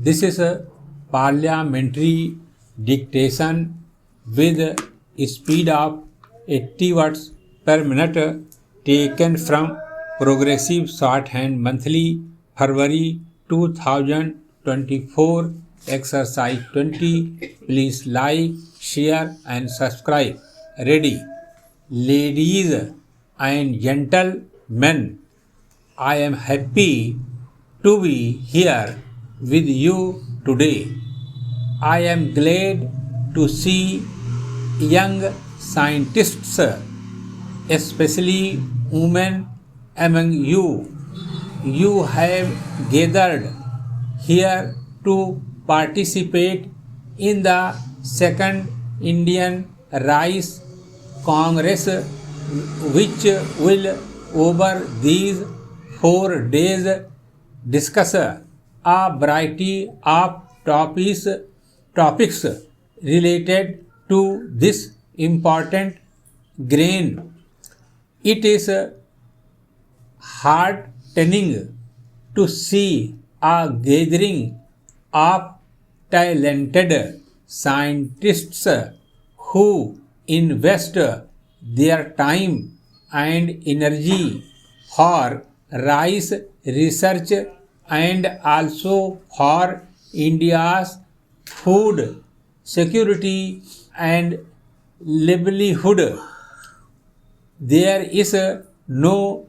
This is a parliamentary dictation with a speed of 80 words per minute taken from Progressive Shorthand Monthly, February 2024, Exercise 20. Please like, share and subscribe. Ready. Ladies and gentlemen, I am happy to be here with you today. I am glad to see young scientists, especially women among you. You have gathered here to participate in the second Indian Rice Congress, which will over these 4 days discuss a variety of topics related to this important grain. It is heartening to see a gathering of talented scientists who invest their time and energy for rice research and also for India's food security and livelihood. There is no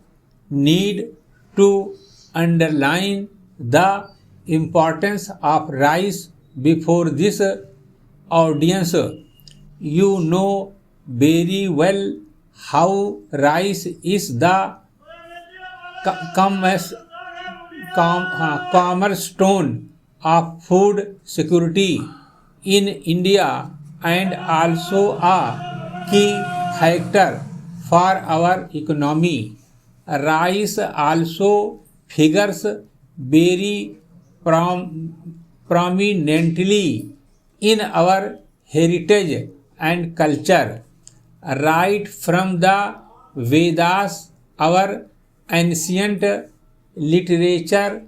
need to underline the importance of rice before this audience. You know very well how rice is the cornerstone of food security in India and also a key factor for our economy. Rice also figures very prominently in our heritage and culture. Right from the Vedas, our ancient literature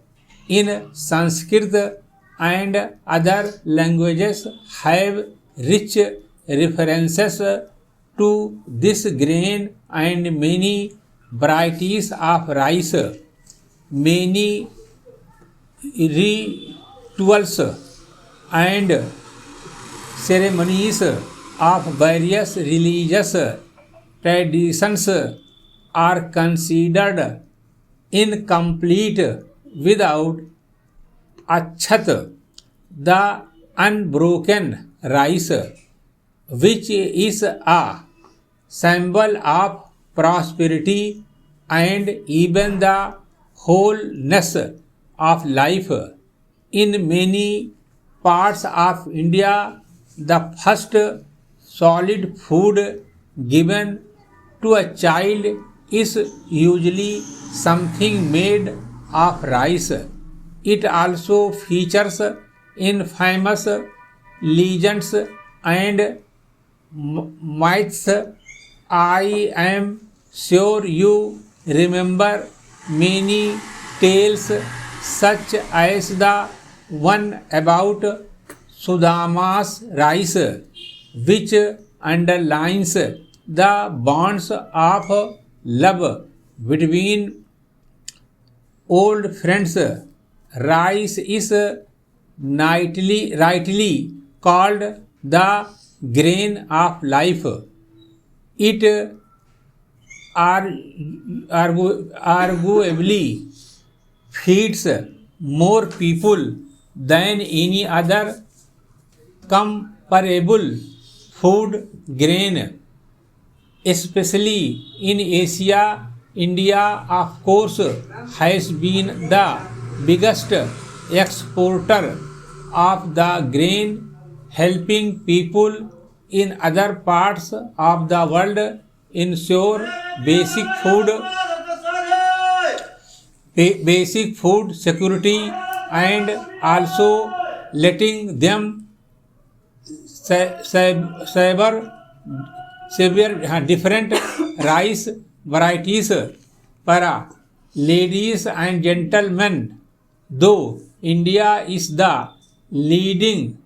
in Sanskrit and other languages have rich references to this grain and many varieties of rice. Many rituals and ceremonies of various religious traditions are considered incomplete without achat, the unbroken rice, which is a symbol of prosperity and even the wholeness of life. In many parts of India, the first solid food given to a child is usually something made of rice. It also features in famous legends and myths. I am sure you remember many tales such as the one about Sudama's rice, which underlines the bonds of love between old friends. Rice is rightly called the grain of life. It arguably feeds more people than any other comparable food grain, especially in Asia. India, of course, has been the biggest exporter of the grain, helping people in other parts of the world ensure basic food security and also letting them savor different rice varieties. Para ladies and gentlemen, though India is the leading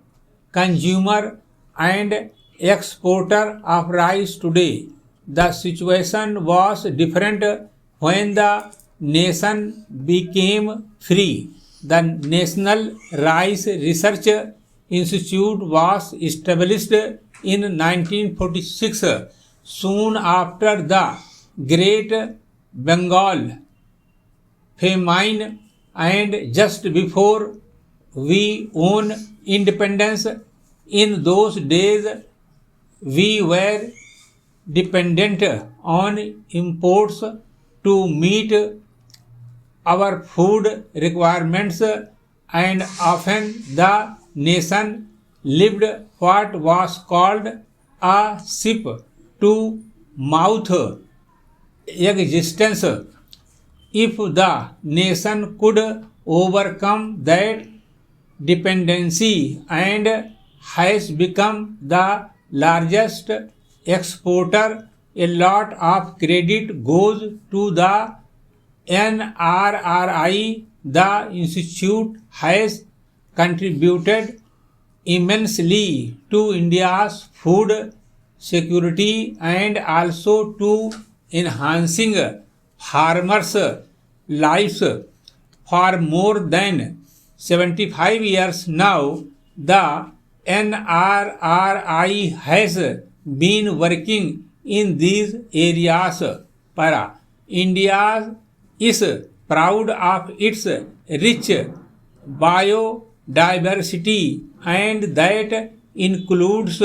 consumer and exporter of rice today. The situation was different when the nation became free. The National Rice Research Institute was established in 1946, soon after the Great Bengal famine and just before we won independence. In those days, we were dependent on imports to meet our food requirements, and often the nation lived what was called a ship to mouth existence. If the nation could overcome that dependency and has become the largest exporter, a lot of credit goes to the NRRI. The institute has contributed immensely to India's food security and also to enhancing farmers' lives. For more than 75 years now, the NRRI has been working in these areas. Para India is proud of its rich biodiversity, and that includes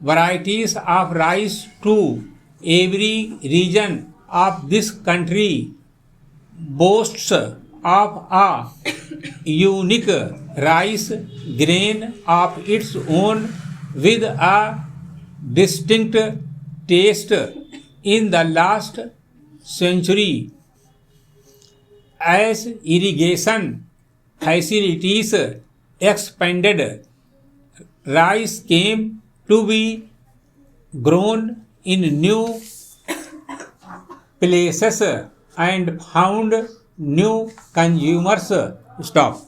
varieties of rice too. Every region of this country boasts of a unique rice grain of its own with a distinct taste. In the last century, as irrigation facilities expanded, rice came to be grown in new places and found new consumers. Stop.